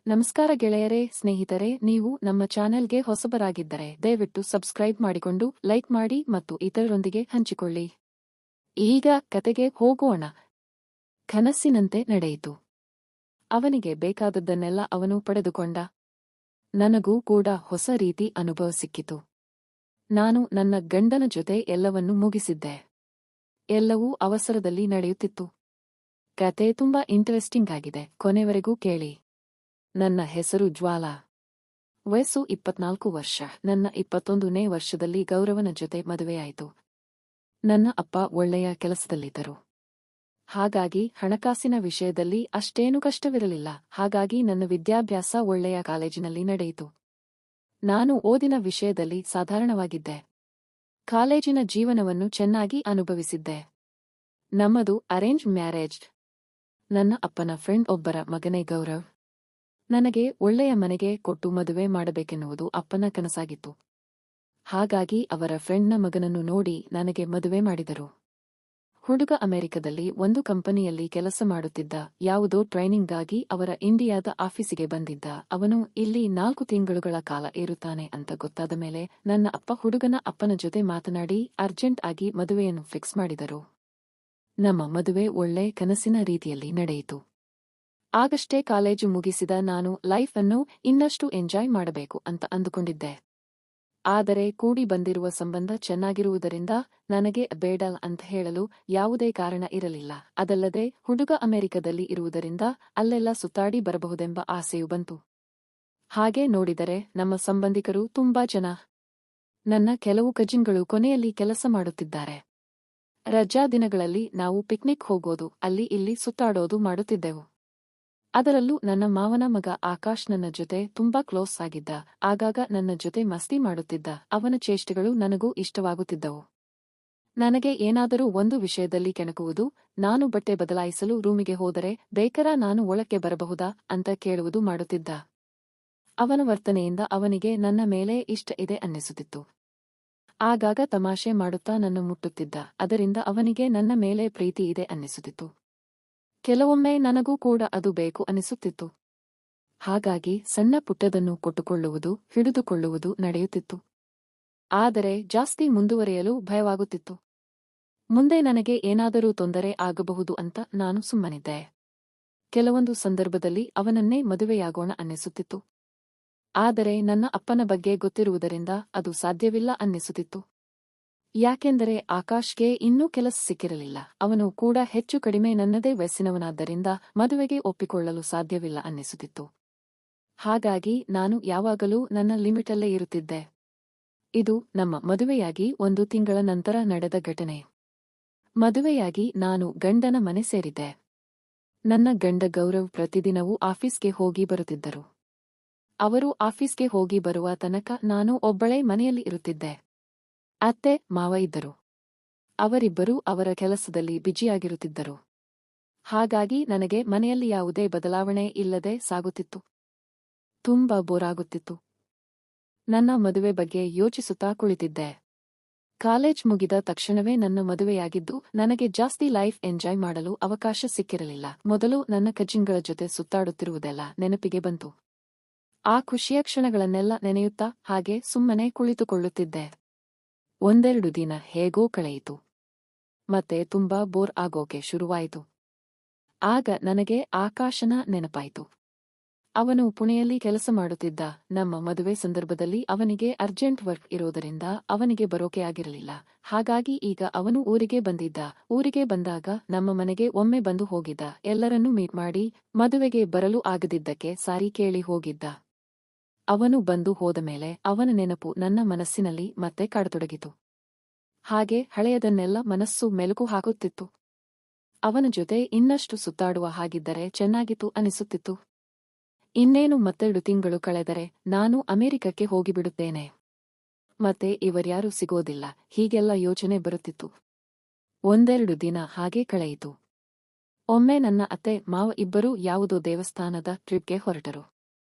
ನಮಸ್ಕಾರ ಗೆಳೆಯರೇ, ಸ್ನೇಹಿತರೆ, ನೀವು ನಮ್ಮ ಚಾನೆಲ್ಗೆ ಹೊಸಬರಾಗಿದ್ದರೆ ದಯವಿಟ್ಟು ಸಬ್ಸ್ಕ್ರೈಬ್ ಮಾಡಿಕೊಂಡು ಲೈಕ್ ಮಾಡಿ ಮತ್ತು ಇತರರೊಂದಿಗೆ ಹಂಚಿಕೊಳ್ಳಿ. ಈಗ ಕತೆಗೆ ಹೋಗೋಣ. ಕನಸಿನಂತೆ ನಡೆಯಿತು. ಅವನಿಗೆ ಬೇಕಾದದ್ದನ್ನೆಲ್ಲ ಅವನು ಪಡೆದುಕೊಂಡ. ನನಗೂ ಕೂಡ ಹೊಸ ರೀತಿ ಅನುಭವ ಸಿಕ್ಕಿತು. ನಾನು ನನ್ನ ಗಂಡನ ಜೊತೆ ಎಲ್ಲವನ್ನೂ ಮುಗಿಸಿದ್ದೆ. ಎಲ್ಲವೂ ಅವಸರದಲ್ಲಿ ನಡೆಯುತ್ತಿತ್ತು. ಕತೆ ತುಂಬಾ ಇಂಟರೆಸ್ಟಿಂಗ್ ಆಗಿದೆ, ಕೊನೆವರೆಗೂ ಕೇಳಿ. ನನ್ನ ಹೆಸರು ಜ್ವಾಲಾ. ವಯಸ್ಸು 24 ವರ್ಷ. ನನ್ನ 21ನೇ ವರ್ಷದಲ್ಲಿ ಗೌರವನ ಜೊತೆ ಮದುವೆಯಾಯಿತು. ನನ್ನ ಅಪ್ಪ ಒಳ್ಳೆಯ ಕೆಲಸದಲ್ಲಿದ್ದರು. ಹಾಗಾಗಿ ಹಣಕಾಸಿನ ವಿಷಯದಲ್ಲಿ ಅಷ್ಟೇನೂ ಕಷ್ಟವಿರಲಿಲ್ಲ. ಹಾಗಾಗಿ ನನ್ನ ವಿದ್ಯಾಭ್ಯಾಸ ಒಳ್ಳೆಯ ಕಾಲೇಜಿನಲ್ಲಿ ನಡೆಯಿತು. ನಾನು ಓದಿನ ವಿಷಯದಲ್ಲಿ ಸಾಧಾರಣವಾಗಿದ್ದೆ. ಕಾಲೇಜಿನ ಜೀವನವನ್ನು ಚೆನ್ನಾಗಿ ಅನುಭವಿಸಿದ್ದೆ. ನಮ್ಮದು ಅರೇಂಜ್ ಮ್ಯಾರೇಜ್. ನನ್ನ ಅಪ್ಪನ ಫ್ರೆಂಡ್ ಒಬ್ಬರ ಮಗನೇ ಗೌರವ್. ನನಗೆ ಒಳ್ಳೆಯ ಮನೆಗೆ ಕೊಟ್ಟು ಮದುವೆ ಮಾಡಬೇಕೆನ್ನುವುದು ಅಪ್ಪನ ಕನಸಾಗಿತ್ತು. ಹಾಗಾಗಿ ಅವರ ಫ್ರೆಂಡ್ನ ಮಗನನ್ನು ನೋಡಿ ನನಗೆ ಮದುವೆ ಮಾಡಿದರು. ಹುಡುಗ ಅಮೆರಿಕದಲ್ಲಿ ಒಂದು ಕಂಪನಿಯಲ್ಲಿ ಕೆಲಸ ಮಾಡುತ್ತಿದ್ದ. ಯಾವುದೋ ಟ್ರೈನಿಂಗ್ಗಾಗಿ ಅವರ ಇಂಡಿಯಾದ ಆಫೀಸಿಗೆ ಬಂದಿದ್ದ. ಅವನು ಇಲ್ಲಿ 4 ತಿಂಗಳುಗಳ ಕಾಲ ಇರುತ್ತಾನೆ ಅಂತ ಗೊತ್ತಾದ ಮೇಲೆ ನನ್ನ ಅಪ್ಪ ಹುಡುಗನ ಅಪ್ಪನ ಜೊತೆ ಮಾತನಾಡಿ ಅರ್ಜೆಂಟ್ ಆಗಿ ಮದುವೆಯನ್ನು ಫಿಕ್ಸ್ ಮಾಡಿದರು. ನಮ್ಮ ಮದುವೆ ಒಳ್ಳೆ ಕನಸಿನ ರೀತಿಯಲ್ಲಿ ನಡೆಯಿತು. ಆಗಷ್ಟೇ ಕಾಲೇಜು ಮುಗಿಸಿದ ನಾನು ಲೈಫ್ ಅನ್ನು ಇನ್ನಷ್ಟು ಎಂಜಾಯ್ ಮಾಡಬೇಕು ಅಂತ ಅಂದುಕೊಂಡಿದ್ದೆ. ಆದರೆ ಕೂಡಿ ಬಂದಿರುವ ಸಂಬಂಧ ಚೆನ್ನಾಗಿರುವುದರಿಂದ ನನಗೆ ಬೇಡ ಅಂತ ಹೇಳಲು ಯಾವುದೇ ಕಾರಣ ಇರಲಿಲ್ಲ. ಅದಲ್ಲದೆ ಹುಡುಗ ಅಮೆರಿಕದಲ್ಲಿ ಇರುವುದರಿಂದ ಅಲ್ಲೆಲ್ಲ ಸುತ್ತಾಡಿ ಬರಬಹುದೆಂಬ ಆಸೆಯೂ ಬಂತು. ಹಾಗೆ ನೋಡಿದರೆ ನಮ್ಮ ಸಂಬಂಧಿಕರು ತುಂಬಾ ಜನ. ನನ್ನ ಕೆಲವು ಕಜಿನ್ಗಳು ಕೊನೆಯಲ್ಲಿ ಕೆಲಸ ಮಾಡುತ್ತಿದ್ದಾರೆ. ರಜಾ ದಿನಗಳಲ್ಲಿ ನಾವು ಪಿಕ್ನಿಕ್ ಹೋಗೋದು, ಅಲ್ಲಿ ಇಲ್ಲಿ ಸುತ್ತಾಡೋದು ಮಾಡುತ್ತಿದ್ದೆವು. ಅದರಲ್ಲೂ ನನ್ನ ಮಾವನ ಮಗ ಆಕಾಶ್ ನನ್ನ ಜೊತೆ ತುಂಬಾ ಕ್ಲೋಸ್ ಆಗಿದ್ದ. ಆಗಾಗ ನನ್ನ ಜೊತೆ ಮಸ್ತಿ ಮಾಡುತ್ತಿದ್ದ. ಅವನ ಚೇಷ್ಟೆಗಳು ನನಗೂ ಇಷ್ಟವಾಗುತ್ತಿದ್ದವು. ನನಗೆ ಏನಾದರೂ ಒಂದು ವಿಷಯದಲ್ಲಿ ಕೆಣಕುವುದು, ನಾನು ಬಟ್ಟೆ ಬದಲಾಯಿಸಲು ರೂಮಿಗೆ ಹೋದರೆ ಬೇಕರಾ ನಾನು ಒಳಕ್ಕೆ ಬರಬಹುದಾ ಅಂತ ಕೇಳುವುದು ಮಾಡುತ್ತಿದ್ದ. ಅವನ ವರ್ತನೆಯಿಂದ ಅವನಿಗೆ ನನ್ನ ಮೇಲೆ ಇಷ್ಟ ಇದೆ ಅನ್ನಿಸುತ್ತಿತ್ತು. ಆಗಾಗ ತಮಾಷೆ ಮಾಡುತ್ತಾ ನನ್ನ ಮುಟ್ಟುತ್ತಿದ್ದ. ಅದರಿಂದ ಅವನಿಗೆ ನನ್ನ ಮೇಲೆ ಪ್ರೀತಿ ಇದೆ ಅನ್ನಿಸುತ್ತಿತ್ತು. ಕೆಲವೊಮ್ಮೆ ನನಗೂ ಕೂಡ ಅದು ಬೇಕು ಅನಿಸುತ್ತಿತ್ತು. ಹಾಗಾಗಿ ಸಣ್ಣ ಪುಟ್ಟದನ್ನು ಕೊಟ್ಟುಕೊಳ್ಳುವುದು, ಹಿಡಿದುಕೊಳ್ಳುವುದು ನಡೆಯುತ್ತಿತ್ತು. ಆದರೆ ಜಾಸ್ತಿ ಮುಂದುವರಿಯಲು ಭಯವಾಗುತ್ತಿತ್ತು. ಮುಂದೆ ನನಗೆ ಏನಾದರೂ ತೊಂದರೆ ಆಗಬಹುದು ಅಂತ ನಾನು ಸುಮ್ಮನಿದ್ದೆ. ಕೆಲವೊಂದು ಸಂದರ್ಭದಲ್ಲಿ ಅವನನ್ನೇ ಮದುವೆಯಾಗೋಣ ಅನ್ನಿಸುತ್ತಿತ್ತು. ಆದರೆ ನನ್ನ ಅಪ್ಪನ ಬಗ್ಗೆ ಗೊತ್ತಿರುವುದರಿಂದ ಅದು ಸಾಧ್ಯವಿಲ್ಲ ಅನ್ನಿಸುತ್ತಿತ್ತು. ಯಾಕೆಂದರೆ ಆಕಾಶ್ಗೆ ಇನ್ನೂ ಕೆಲಸ ಸಿಕ್ಕಿರಲಿಲ್ಲ. ಅವನು ಕೂಡ ಹೆಚ್ಚು ಕಡಿಮೆ ನನ್ನದೇ ವಯಸ್ಸಿನವನಾದ್ದರಿಂದ ಮದುವೆಗೆ ಒಪ್ಪಿಕೊಳ್ಳಲು ಸಾಧ್ಯವಿಲ್ಲ ಅನ್ನಿಸುತ್ತಿತ್ತು. ಹಾಗಾಗಿ ನಾನು ಯಾವಾಗಲೂ ನನ್ನ ಲಿಮಿಟಲ್ಲೇ ಇರುತ್ತಿದ್ದೆ. ಇದು ನಮ್ಮ ಮದುವೆಯಾಗಿ 1 ತಿಂಗಳ ನಂತರ ನಡೆದ ಘಟನೆ. ಮದುವೆಯಾಗಿ ನಾನು ಗಂಡನ ಮನೆ ಸೇರಿದ್ದೆ. ನನ್ನ ಗಂಡ ಗೌರವ್ ಪ್ರತಿದಿನವೂ ಆಫೀಸ್ಗೆ ಹೋಗಿ ಬರುತ್ತಿದ್ದರು. ಅವರು ಆಫೀಸ್ಗೆ ಹೋಗಿ ಬರುವ ತನಕ ನಾನು ಒಬ್ಬಳೇ ಮನೆಯಲ್ಲಿ ಇರುತ್ತಿದ್ದೆ. ಅತ್ತೆ, ಮಾವ ಇದ್ದರು. ಅವರಿಬ್ಬರೂ ಅವರ ಕೆಲಸದಲ್ಲಿ ಬ್ಯುಸಿಯಾಗಿರುತ್ತಿದ್ದರು. ಹಾಗಾಗಿ ನನಗೆ ಮನೆಯಲ್ಲಿ ಯಾವುದೇ ಬದಲಾವಣೆ ಇಲ್ಲದೆ ಸಾಗುತ್ತಿತ್ತು. ತುಂಬಾ ಬೋರ್ ಆಗುತ್ತಿತ್ತು. ನನ್ನ ಮದುವೆ ಬಗ್ಗೆ ಯೋಚಿಸುತ್ತಾ ಕುಳಿತಿದ್ದೆ. ಕಾಲೇಜ್ ಮುಗಿದ ತಕ್ಷಣವೇ ನನ್ನ ಮದುವೆಯಾಗಿದ್ದು ನನಗೆ ಜಾಸ್ತಿ ಲೈಫ್ ಎಂಜಾಯ್ ಮಾಡಲು ಅವಕಾಶ ಸಿಕ್ಕಿರಲಿಲ್ಲ. ಮೊದಲು ನನ್ನ ಕಜಿನ್ಗಳ ಜೊತೆ ಸುತ್ತಾಡುತ್ತಿರುವುದೆಲ್ಲ ನೆನಪಿಗೆ ಬಂತು. ಆ ಖುಷಿಯ ಕ್ಷಣಗಳನ್ನೆಲ್ಲ ನೆನೆಯುತ್ತಾ ಹಾಗೆ ಸುಮ್ಮನೆ ಕುಳಿತುಕೊಳ್ಳುತ್ತಿದ್ದೆ. 1-2 ದಿನ ಹೇಗೋ ಕಳೆಯಿತು. ಮತ್ತೆ ತುಂಬಾ ಬೋರ್ ಆಗೋಕೆ ಶುರುವಾಯಿತು. ಆಗ ನನಗೆ ಆಕಾಶನ ನೆನಪಾಯಿತು. ಅವನು ಪುಣೆಯಲ್ಲಿ ಕೆಲಸ ಮಾಡುತ್ತಿದ್ದ. ನಮ್ಮ ಮದುವೆ ಸಂದರ್ಭದಲ್ಲಿ ಅವನಿಗೆ ಅರ್ಜೆಂಟ್ ವರ್ಕ್ ಇರೋದರಿಂದ ಅವನಿಗೆ ಬರೋಕೆ ಆಗಿರಲಿಲ್ಲ. ಹಾಗಾಗಿ ಈಗ ಅವನು ಊರಿಗೆ ಬಂದಿದ್ದ. ಊರಿಗೆ ಬಂದಾಗ ನಮ್ಮ ಮನೆಗೆ ಒಮ್ಮೆ ಬಂದು ಹೋಗಿದ್ದ. ಎಲ್ಲರನ್ನೂ ಮೀಟ್ ಮಾಡಿ ಮದುವೆಗೆ ಬರಲು ಆಗದಿದ್ದಕ್ಕೆ ಸಾರಿ ಕೇಳಿ ಹೋಗಿದ್ದ. ಅವನು ಬಂದು ಹೋದ ಮೇಲೆ ಅವನ ನೆನಪು ನನ್ನ ಮನಸ್ಸಿನಲ್ಲಿ ಮತ್ತೆ ಕಾಡತೊಡಗಿತು. ಹಾಗೆ ಹಳೆಯದನ್ನೆಲ್ಲ ಮನಸ್ಸು ಮೆಲುಕು ಹಾಕುತ್ತಿತ್ತು. ಅವನ ಜೊತೆ ಇನ್ನಷ್ಟು ಸುತ್ತಾಡುವ ಹಾಗಿದ್ದರೆ ಚೆನ್ನಾಗಿತ್ತು ಅನಿಸುತ್ತಿತ್ತು. ಇನ್ನೇನು 2 ತಿಂಗಳು ಕಳೆದರೆ ನಾನು ಅಮೆರಿಕಕ್ಕೆ ಹೋಗಿಬಿಡುತ್ತೇನೆ. ಮತ್ತೆ ಇವರ್ಯಾರೂ ಸಿಗೋದಿಲ್ಲ. ಹೀಗೆಲ್ಲ ಯೋಚನೆ ಬರುತ್ತಿತ್ತು. 1-2 ದಿನ ಹಾಗೆ ಕಳೆಯಿತು. ಒಮ್ಮೆ ನನ್ನ ಅತ್ತೆ ಮಾವ ಇಬ್ಬರೂ ಯಾವುದೋ ದೇವಸ್ಥಾನದ ಟ್ರಿಪ್ಗೆ ಹೊರಟರು.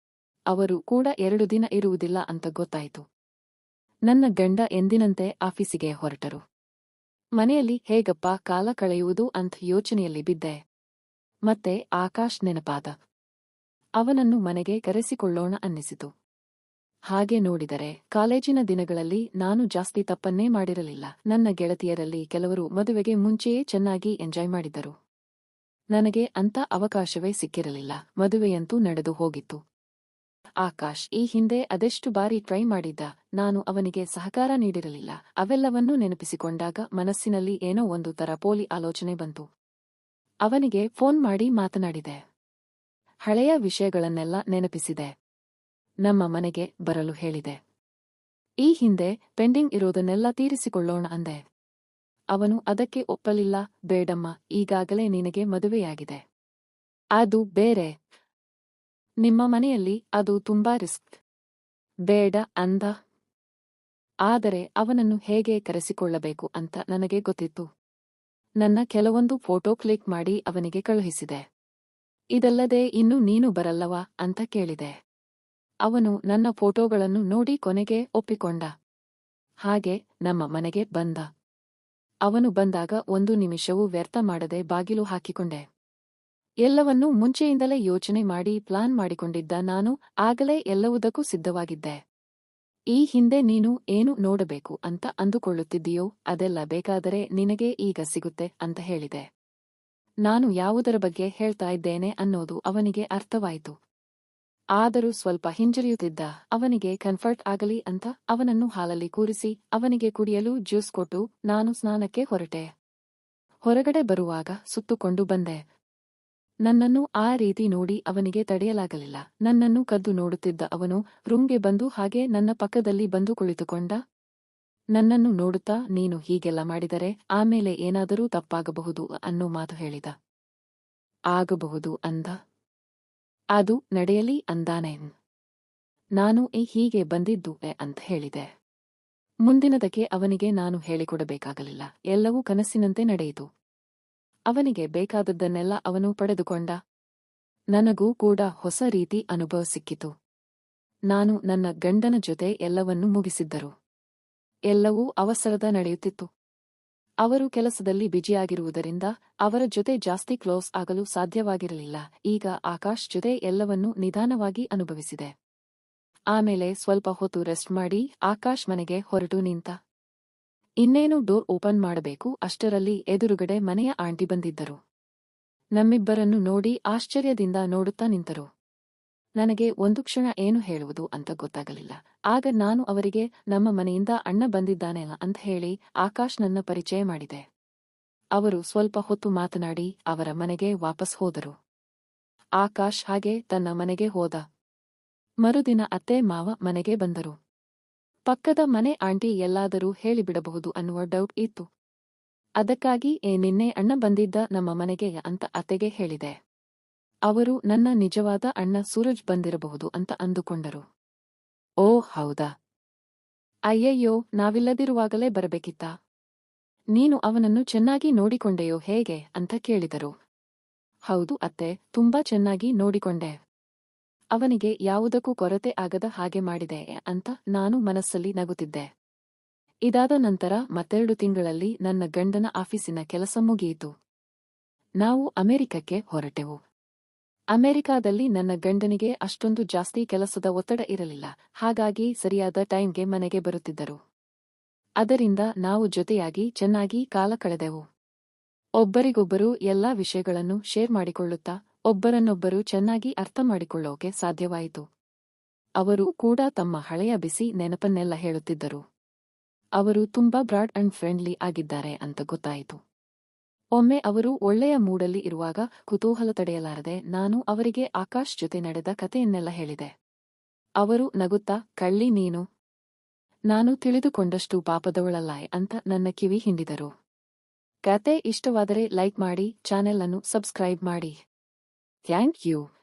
ಅವರು ಕೂಡ 2 ದಿನ ಇರುವುದಿಲ್ಲ ಅಂತ ಗೊತ್ತಾಯಿತು. ನನ್ನ ಗಂಡ ಎಂದಿನಂತೆ ಆಫೀಸಿಗೆ ಹೊರಟರು. ಮನೆಯಲ್ಲಿ ಹೇಗಪ್ಪ ಕಾಲ ಕಳೆಯುವುದು ಅಂತ ಯೋಚನೆಯಲ್ಲಿ ಬಿದ್ದೆ. ಮತ್ತೆ ಆಕಾಶ್ ನೆನಪಾದ. ಅವನನ್ನು ಮನೆಗೆ ಕರೆಸಿಕೊಳ್ಳೋಣ ಅನ್ನಿಸಿತು. ಹಾಗೆ ನೋಡಿದರೆ ಕಾಲೇಜಿನ ದಿನಗಳಲ್ಲಿ ನಾನು ಜಾಸ್ತಿ ತಪ್ಪನ್ನೇ ಮಾಡಿರಲಿಲ್ಲ. ನನ್ನ ಗೆಳತಿಯರಲ್ಲಿ ಕೆಲವರು ಮದುವೆಗೆ ಮುಂಚೆಯೇ ಚೆನ್ನಾಗಿ ಎಂಜಾಯ್ ಮಾಡಿದ್ದರು. ನನಗೆ ಅಂಥ ಅವಕಾಶವೇ ಸಿಕ್ಕಿರಲಿಲ್ಲ. ಮದುವೆಯಂತೂ ನಡೆದು ಹೋಗಿತ್ತು. ಆಕಾಶ್ ಈ ಹಿಂದೆ ಅದೆಷ್ಟು ಬಾರಿ ಟ್ರೈ ಮಾಡಿದ್ದ. ನಾನು ಅವನಿಗೆ ಸಹಕಾರ ನೀಡಿರಲಿಲ್ಲ. ಅವೆಲ್ಲವನ್ನೂ ನೆನಪಿಸಿಕೊಂಡಾಗ ಮನಸ್ಸಿನಲ್ಲಿ ಏನೋ ಒಂದು ತರ ಪೋಲಿ ಆಲೋಚನೆ ಬಂತು. ಅವನಿಗೆ ಫೋನ್ ಮಾಡಿ ಮಾತನಾಡಿದೆ. ಹಳೆಯ ವಿಷಯಗಳನ್ನೆಲ್ಲ ನೆನಪಿಸಿದೆ. ನಮ್ಮ ಮನೆಗೆ ಬರಲು ಹೇಳಿದೆ. ಈ ಹಿಂದೆ ಪೆಂಡಿಂಗ್ ಇರೋದನ್ನೆಲ್ಲ ತೀರಿಸಿಕೊಳ್ಳೋಣ ಅಂದೆ. ಅವನು ಅದಕ್ಕೆ ಒಪ್ಪಲಿಲ್ಲ. ಬೇಡಮ್ಮ, ಈಗಾಗಲೇ ನಿನಗೆ ಮದುವೆಯಾಗಿದೆ. ಅದು ಬೇರೆ. ನಿಮ್ಮ ಮನೆಯಲ್ಲಿ ಅದು ತುಂಬಾ ರಿಸ್ಕ್. ಬೇಡ ಅಂದ. ಆದರೆ ಅವನನ್ನು ಹೇಗೆ ಕರೆಸಿಕೊಳ್ಳಬೇಕು ಅಂತ ನನಗೆ ಗೊತ್ತಿತ್ತು. ನನ್ನ ಕೆಲವೊಂದು ಫೋಟೋ ಕ್ಲಿಕ್ ಮಾಡಿ ಅವನಿಗೆ ಕಳುಹಿಸಿದೆ. ಇದಲ್ಲದೆ ಇನ್ನು ನೀನು ಬರಲ್ಲವಾ ಅಂತ ಕೇಳಿದೆ. ಅವನು ನನ್ನ ಫೋಟೋಗಳನ್ನು ನೋಡಿ ಕೊನೆಗೆ ಒಪ್ಪಿಕೊಂಡ. ಹಾಗೆ ನಮ್ಮ ಮನೆಗೆ ಬಂದ. ಅವನು ಬಂದಾಗ ಒಂದು ನಿಮಿಷವೂ ವ್ಯರ್ಥ ಮಾಡದೆ ಬಾಗಿಲು ಹಾಕಿಕೊಂಡೆ. ಎಲ್ಲವನ್ನೂ ಮುಂಚೆಯಿಂದಲೇ ಯೋಚನೆ ಮಾಡಿ ಪ್ಲಾನ್ ಮಾಡಿಕೊಂಡಿದ್ದ ನಾನು ಆಗಲೇ ಎಲ್ಲವುದಕ್ಕೂ ಸಿದ್ಧವಾಗಿದ್ದೆ. ಈ ಹಿಂದೆ ನೀನು ಏನು ನೋಡಬೇಕು ಅಂತ ಅಂದುಕೊಳ್ಳುತ್ತಿದ್ದೀಯೋ ಅದೆಲ್ಲ ಬೇಕಾದರೆ ನಿನಗೆ ಈಗ ಸಿಗುತ್ತೆ ಅಂತ ಹೇಳಿದೆ. ನಾನು ಯಾವುದರ ಬಗ್ಗೆ ಹೇಳ್ತಾ ಇದ್ದೇನೆ ಅನ್ನೋದು ಅವನಿಗೆ ಅರ್ಥವಾಯಿತು. ಆದರೂ ಸ್ವಲ್ಪ ಹಿಂಜರಿಯುತ್ತಿದ್ದ. ಅವನಿಗೆ ಕನ್ಫರ್ಟ್ ಆಗಲಿ ಅಂತ ಅವನನ್ನು ಹಾಲಲ್ಲಿ ಕೂರಿಸಿ ಅವನಿಗೆ ಕುಡಿಯಲು ಜ್ಯೂಸ್ ಕೊಟ್ಟು ನಾನು ಸ್ನಾನಕ್ಕೆ ಹೊರಟೆ. ಹೊರಗಡೆ ಬರುವಾಗ ಸುತ್ತುಕೊಂಡು ಬಂದೆ. ನನ್ನನ್ನು ಆ ರೀತಿ ನೋಡಿ ಅವನಿಗೆ ತಡೆಯಲಾಗಲಿಲ್ಲ. ನನ್ನನ್ನು ಕದ್ದು ನೋಡುತ್ತಿದ್ದ ಅವನು ರೂಮ್ಗೆ ಬಂದು ಹಾಗೆ ನನ್ನ ಪಕ್ಕದಲ್ಲಿ ಬಂದು ಕುಳಿತುಕೊಂಡ. ನನ್ನನ್ನು ನೋಡುತ್ತಾ ನೀನು ಹೀಗೆಲ್ಲ ಮಾಡಿದರೆ ಆಮೇಲೆ ಏನಾದರೂ ತಪ್ಪಾಗಬಹುದು ಅನ್ನೋ ಮಾತು ಹೇಳಿದ. ಆಗಬಹುದು ಅಂದ. ಅದು ನಡೆಯಲಿ ಅಂದಾನೇನ್. ನಾನು ಹೀಗೆ ಬಂದಿದ್ದು ಅಂತ ಹೇಳಿದೆ. ಮುಂದಿನದಕ್ಕೆ ಅವನಿಗೆ ನಾನು ಹೇಳಿಕೊಡಬೇಕಾಗಲಿಲ್ಲ. ಎಲ್ಲವೂ ಕನಸಿನಂತೆ ನಡೆಯಿತು. ಅವನಿಗೆ ಬೇಕಾದದ್ದನ್ನೆಲ್ಲ ಅವನು ಪಡೆದುಕೊಂಡ. ನನಗೂ ಕೂಡ ಹೊಸ ರೀತಿ ಅನುಭವ ಸಿಕ್ಕಿತು. ನಾನು ನನ್ನ ಗಂಡನ ಜೊತೆ ಎಲ್ಲವನ್ನೂ ಮುಗಿಸಿದ್ದರು. ಎಲ್ಲವೂ ಅವಸರದ ನಡೆಯುತ್ತಿತ್ತು. ಅವರು ಕೆಲಸದಲ್ಲಿ ಬ್ಯುಸಿಯಾಗಿರುವುದರಿಂದ ಅವರ ಜೊತೆ ಜಾಸ್ತಿ ಕ್ಲೋಸ್ ಆಗಲು ಸಾಧ್ಯವಾಗಿರಲಿಲ್ಲ. ಈಗ ಆಕಾಶ್ ಜೊತೆ ಎಲ್ಲವನ್ನೂ ನಿಧಾನವಾಗಿ ಅನುಭವಿಸಿದೆ. ಆಮೇಲೆ ಸ್ವಲ್ಪ ಹೊತ್ತು ರೆಸ್ಟ್ ಮಾಡಿ ಆಕಾಶ್ ಮನೆಗೆ ಹೊರಟು ನಿಂತ. ಇನ್ನೇನು ಡೋರ್ ಓಪನ್ ಮಾಡಬೇಕು ಅಷ್ಟರಲ್ಲಿ ಎದುರುಗಡೆ ಮನೆಯ ಆಂಟಿ ಬಂದಿದ್ದರು. ನಮ್ಮಿಬ್ಬರನ್ನು ನೋಡಿ ಆಶ್ಚರ್ಯದಿಂದ ನೋಡುತ್ತಾ ನಿಂತರು. ನನಗೆ ಒಂದು ಕ್ಷಣ ಏನು ಹೇಳುವುದು ಅಂತ ಗೊತ್ತಾಗಲಿಲ್ಲ. ಆಗ ನಾನು ಅವರಿಗೆ ನಮ್ಮ ಮನೆಯಿಂದ ಅಣ್ಣ ಬಂದಿದ್ದಾನೆಲ್ಲ ಅಂತ ಹೇಳಿ ಆಕಾಶ್ ನನ್ನ ಪರಿಚಯ ಮಾಡಿದೆ. ಅವರು ಸ್ವಲ್ಪ ಹೊತ್ತು ಮಾತನಾಡಿ ಅವರ ಮನೆಗೆ ವಾಪಸ್ ಹೋದರು. ಆಕಾಶ್ ಹಾಗೆ ತನ್ನ ಮನೆಗೆ ಹೋದ. ಮರುದಿನ ಅತ್ತೆ ಮಾವ ಮನೆಗೆ ಬಂದರು. ಪಕ್ಕದ ಮನೆ ಆಂಟಿ ಎಲ್ಲಾದರೂ ಹೇಳಿಬಿಡಬಹುದು ಅನ್ನುವ ಡೌಟ್ ಇತ್ತು. ಅದಕ್ಕಾಗಿ ನಿನ್ನೆ ಅಣ್ಣ ಬಂದಿದ್ದ ನಮ್ಮ ಮನೆಗೆ ಅಂತ ಅತ್ತೆಗೆ ಹೇಳಿದೆ. ಅವರು ನನ್ನ ನಿಜವಾದ ಅಣ್ಣ ಸೂರಜ್ ಬಂದಿರಬಹುದು ಅಂತ ಅಂದುಕೊಂಡರು. ಓ ಹೌದಾ? ಅಯ್ಯಯ್ಯೋ, ನಾವಿಲ್ಲದಿರುವಾಗಲೇ ಬರಬೇಕಿತ್ತಾ? ನೀನು ಅವನನ್ನು ಚೆನ್ನಾಗಿ ನೋಡಿಕೊಂಡೆಯೋ ಹೇಗೆ ಅಂತ ಕೇಳಿದರು. ಹೌದು ಅತ್ತೆ, ತುಂಬಾ ಚೆನ್ನಾಗಿ ನೋಡಿಕೊಂಡೆ. ಅವನಿಗೆ ಯಾವುದಕ್ಕೂ ಕೊರತೆ ಆಗದ ಹಾಗೆ ಮಾಡಿದೆ ಅಂತ ನಾನು ಮನಸ್ಸಲ್ಲಿ ನಗುತ್ತಿದ್ದೆ. ಇದಾದ ನಂತರ ಮತ್ತೆರಡು ತಿಂಗಳಲ್ಲಿ ನನ್ನ ಗಂಡನ ಆಫೀಸಿನ ಕೆಲಸ ಮುಗಿಯಿತು. ನಾವು ಅಮೆರಿಕಕ್ಕೆ ಹೊರಟೆವು. ಅಮೆರಿಕಾದಲ್ಲಿ ನನ್ನ ಗಂಡನಿಗೆ ಅಷ್ಟೊಂದು ಜಾಸ್ತಿ ಕೆಲಸದ ಒತ್ತಡ ಇರಲಿಲ್ಲ. ಹಾಗಾಗಿ ಸರಿಯಾದ ಟೈಮ್ಗೆ ಮನೆಗೆ ಬರುತ್ತಿದ್ದರು. ಅದರಿಂದ ನಾವು ಜೊತೆಯಾಗಿ ಚೆನ್ನಾಗಿ ಕಾಲ ಕಳೆದೆವು. ಒಬ್ಬರಿಗೊಬ್ಬರು ಎಲ್ಲಾ ವಿಷಯಗಳನ್ನು ಶೇರ್ ಮಾಡಿಕೊಳ್ಳುತ್ತಾ ಒಬ್ಬರನ್ನೊಬ್ಬರು ಚೆನ್ನಾಗಿ ಅರ್ಥ ಮಾಡಿಕೊಳ್ಳೋಕೆ ಸಾಧ್ಯವಾಯಿತು. ಅವರು ಕೂಡ ತಮ್ಮ ಹಳೆಯ ಬಿಸಿ ನೆನಪನ್ನೆಲ್ಲ ಹೇಳುತ್ತಿದ್ದರು. ಅವರು ತುಂಬಾ ಬ್ರಾಡ್ ಅಂಡ್ ಫ್ರೆಂಡ್ಲಿ ಆಗಿದ್ದಾರೆ ಅಂತ ಗೊತ್ತಾಯಿತು. ಒಮ್ಮೆ ಅವರು ಒಳ್ಳೆಯ ಮೂಡಲ್ಲಿ ಇರುವಾಗ ಕುತೂಹಲ ತಡೆಯಲಾರದೆ ನಾನು ಅವರಿಗೆ ಆಕಾಶ್ ಜೊತೆ ನಡೆದ ಕಥೆಯನ್ನೆಲ್ಲ ಹೇಳಿದೆ. ಅವರು ನಗುತ್ತಾ, ಕಳ್ಳಿ ನೀನು. ನಾನು ತಿಳಿದುಕೊಂಡಷ್ಟು ಪಾಪದವಳಲ್ಲ ಅಂತ ನನ್ನ ಕಿವಿ ಹಿಂಡಿದರು. ಕತೆ ಇಷ್ಟವಾದರೆ ಲೈಕ್ ಮಾಡಿ, ಚಾನೆಲ್ ಅನ್ನು ಸಬ್ಸ್ಕ್ರೈಬ್ ಮಾಡಿ. Thank you.